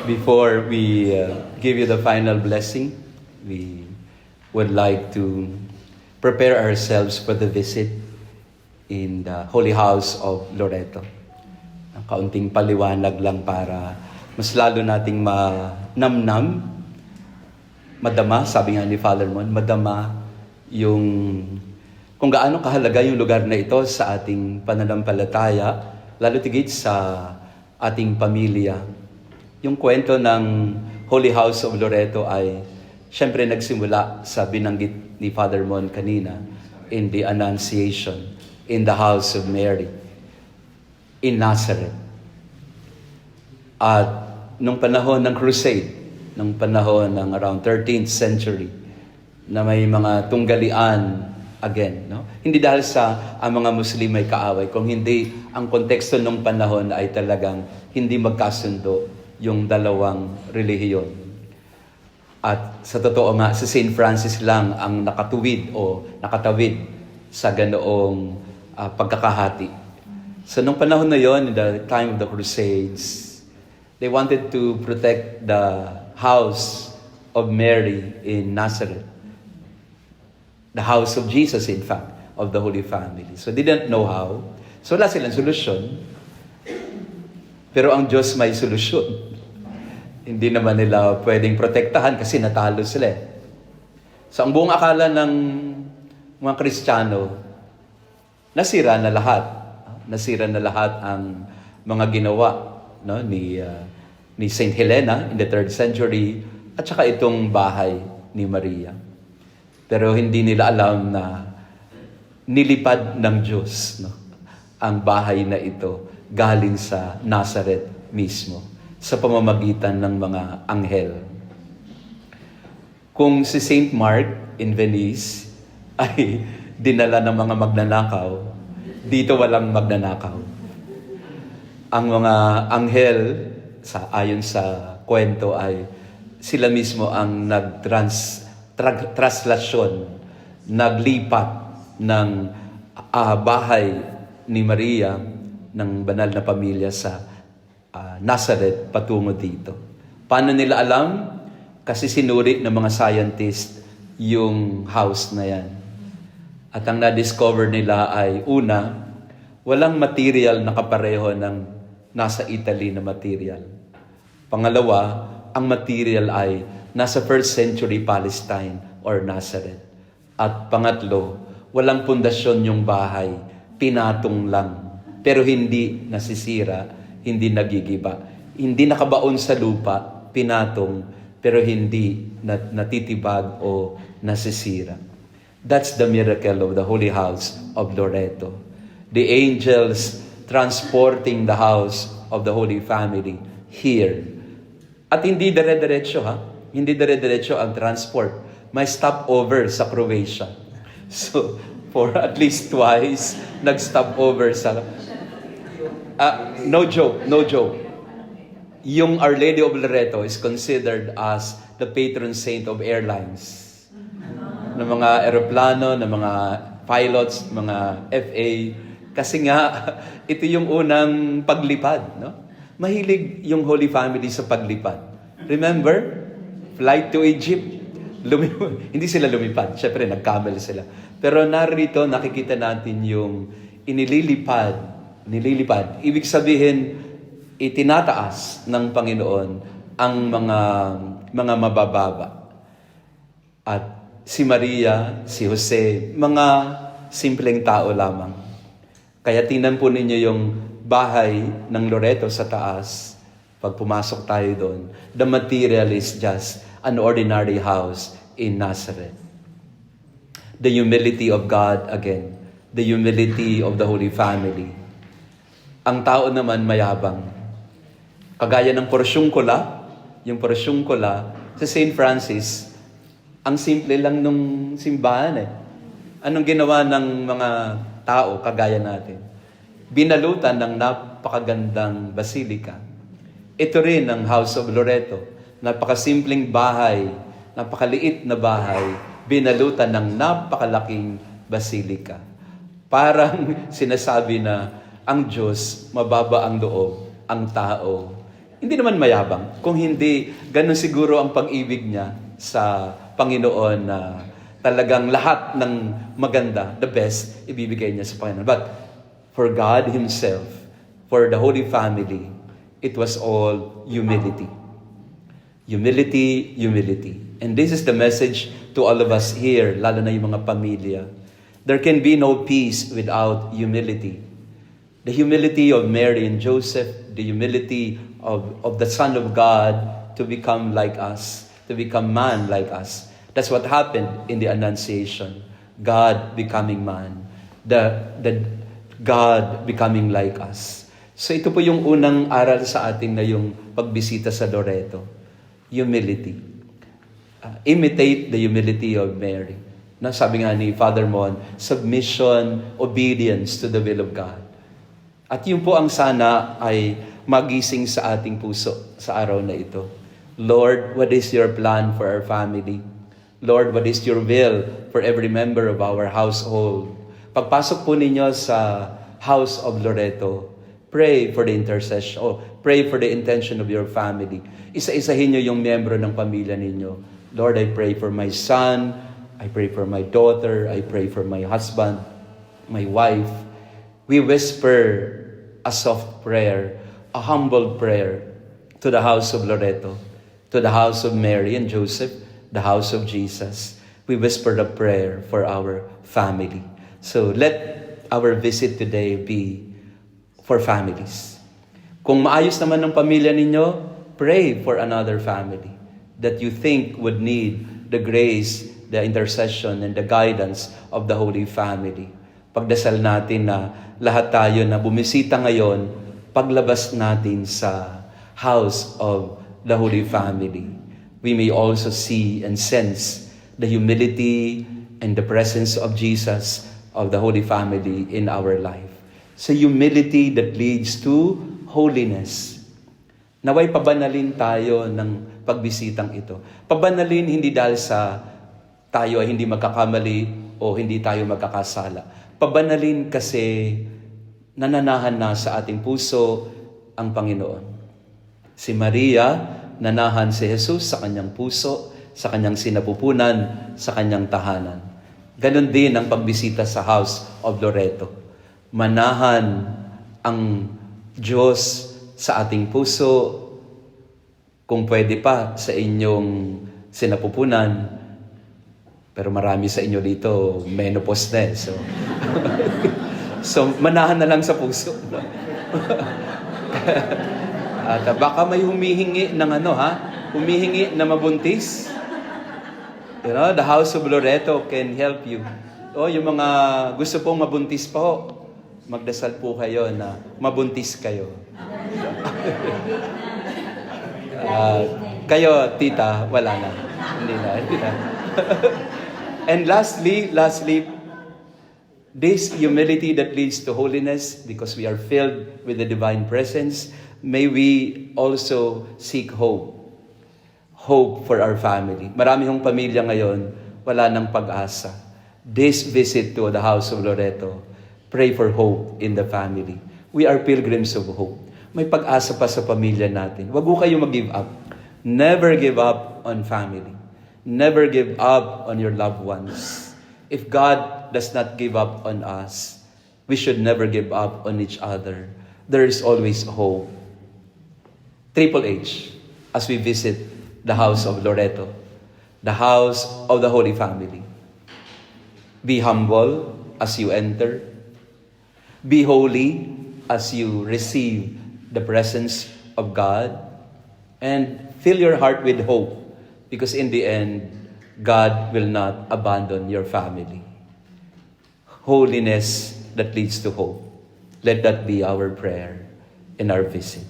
Before we give you the final blessing, we would like to prepare ourselves for the visit in the Holy House of Loreto. Ang kaunting paliwanag lang para mas lalo nating manamnam, madama, sabi nga ni Father Mon, madama yung kung gaano kahalaga yung lugar na ito sa ating pananampalataya, lalo tigit sa ating pamilya. Yung kwento ng Holy House of Loreto ay siyempre nagsimula sa binanggit ni Father Mon kanina in the Annunciation, in the house of Mary, in Nazareth. At nung panahon ng Crusade, nung panahon ng around 13th century, na may mga tunggalian again, no? Hindi dahil sa ang mga Muslim ay kaaway, kung hindi ang konteksto ng panahon ay talagang hindi magkasundo yung dalawang relihiyon. At sa totoo nga, si St. Francis lang ang nakatawid sa ganoong pagkakahati. So nung panahon na yon, in the time of the Crusades, they wanted to protect the house of Mary in Nazareth. The house of Jesus, in fact, of the Holy Family. So they didn't know how. So wala silang solusyon. Pero ang Diyos may solusyon. Hindi naman nila pwedeng protektahan kasi natalo sila. So ang buong akala ng mga Kristiyano, nasira na lahat. Nasira na lahat ang mga ginawa, no, ni Saint Helena in the 3rd century at saka itong bahay ni Maria. Pero hindi nila alam na nilipad ng Diyos, no, ang bahay na ito galing sa Nazareth mismo sa pamamagitan ng mga anghel. Kung si Saint Mark in Venice ay dinala ng mga magnanakaw, dito walang magnanakaw. Ang mga anghel, ayon sa kwento, ay sila mismo ang nagtraslasyon, naglipat ng bahay ni Maria, ng banal na pamilya sa Nazareth patungo dito. Paano nila alam? Kasi sinuri ng mga scientist yung house na yan. At ang na-discover nila ay una, walang material na kapareho ng nasa Italy na material. Pangalawa, ang material ay nasa 1st century Palestine or Nazareth. At pangatlo, walang pundasyon yung bahay, pinatong lang. Pero hindi nasisira, hindi nagigiba. Hindi nakabaon sa lupa, pinatong, pero hindi natitibag o nasisira. That's the miracle of the Holy House of Loreto. The angels transporting the house of the Holy Family here. At hindi dire-diretso, ha? Hindi dire-diretso ang transport. May stopover sa Croatia. So, for at least twice, nag-stopover sa... no joke. Yung Our Lady of Loreto is considered as the patron saint of airlines. Ng mga eroplano, ng mga pilots, mga FA. Kasi nga, ito yung unang paglipad. No? Mahilig yung Holy Family sa paglipad. Remember? Flight to Egypt. Hindi sila lumipad. Siyempre, nag-camel sila. Pero narito, nakikita natin yung nililipad. Ibig sabihin, itinataas ng Panginoon ang mga mabababa. At si Maria, si Jose, mga simpleng tao lamang. Kaya tingnan po ninyo yung bahay ng Loreto sa taas. Pag pumasok tayo doon, the material is just an ordinary house in Nazareth. The humility of God again. The humility of the Holy Family. Ang tao naman mayabang. Kagaya ng porsyungkola, yung porsyungkola sa St. Francis, ang simple lang nung simbahan eh. Anong ginawa ng mga tao kagaya natin? Binalutan ng napakagandang basilika. Ito rin ang House of Loreto. Napakasimpleng bahay, napakaliit na bahay, binalutan ng napakalaking basilika. Parang sinasabi na ang Diyos, mababa ang loob, ang tao, Hindi naman mayabang. Kung hindi, ganun siguro ang pag-ibig niya sa Panginoon na talagang lahat ng maganda, the best, ibibigay niya sa Panginoon. But for God Himself, for the Holy Family, it was all humility. Humility, humility. And this is the message to all of us here, lalo na yung mga pamilya. There can be no peace without humility. The humility of Mary and Joseph, the humility of the Son of God to become like us, to become man like us. That's what happened in the Annunciation. God becoming man. The God becoming like us. So ito po yung unang aral sa atin na yung pagbisita sa Loreto. Humility. Imitate the humility of Mary. Na sabi nga ni Father Mon, submission, obedience to the will of God. At yun po ang sana ay magising sa ating puso sa araw na ito. Lord, what is your plan for our family? Lord, what is your will for every member of our household? Pagpasok po ninyo sa House of Loreto, pray for the intercession, pray for the intention of your family. Isa-isahin nyo yung membro ng pamilya ninyo. Lord, I pray for my son, I pray for my daughter, I pray for my husband, my wife. We whisper a soft prayer, a humble prayer to the house of Loreto, to the house of Mary and Joseph, the house of Jesus. We whisper a prayer for our family. So let our visit today be for families. Kung maayos naman ng pamilya ninyo, pray for another family that you think would need the grace, the intercession, and the guidance of the Holy Family. Pagdasal natin na lahat tayo na bumisita ngayon, paglabas natin sa house of the Holy Family, we may also see and sense the humility and the presence of Jesus, of the Holy Family in our life. So humility that leads to holiness. Naway pabanalin tayo ng pagbisitang ito. Pabanalin hindi dahil sa tayo ay hindi magkakamali o hindi tayo magkakasala. Pabanalin kasi nananahan na sa ating puso ang Panginoon. Si Maria, nanahan si Jesus sa kanyang puso, sa kanyang sinapupunan, sa kanyang tahanan. Ganon din ang pagbisita sa House of Loreto. Manahan ang Diyos sa ating puso, kung pwede pa sa inyong sinapupunan, pero marami sa inyo dito menopause na eh. So manahan na lang sa puso. At baka may humihingi ng humihingi na mabuntis. You know, the House of Loreto can help you. Yung mga gusto pong mabuntis po, magdasal po kayo na mabuntis kayo. Kayo, tita, wala na. Hindi na. And lastly, this humility that leads to holiness, because we are filled with the divine presence, may we also seek hope. Hope for our family. Marami hong pamilya ngayon, wala nang pag-asa. This visit to the House of Loreto, pray for hope in the family. We are pilgrims of hope. May pag-asa pa sa pamilya natin. Wag ho kayo mag-give up. Never give up on family. Never give up on your loved ones. If God does not give up on us, we should never give up on each other. There is always hope. Triple H, as we visit the House of Loreto, the house of the Holy Family. Be humble as you enter. Be holy as you receive the presence of God. And fill your heart with hope, because in the end, God will not abandon your family. Holiness that leads to hope. Let that be our prayer in our visit.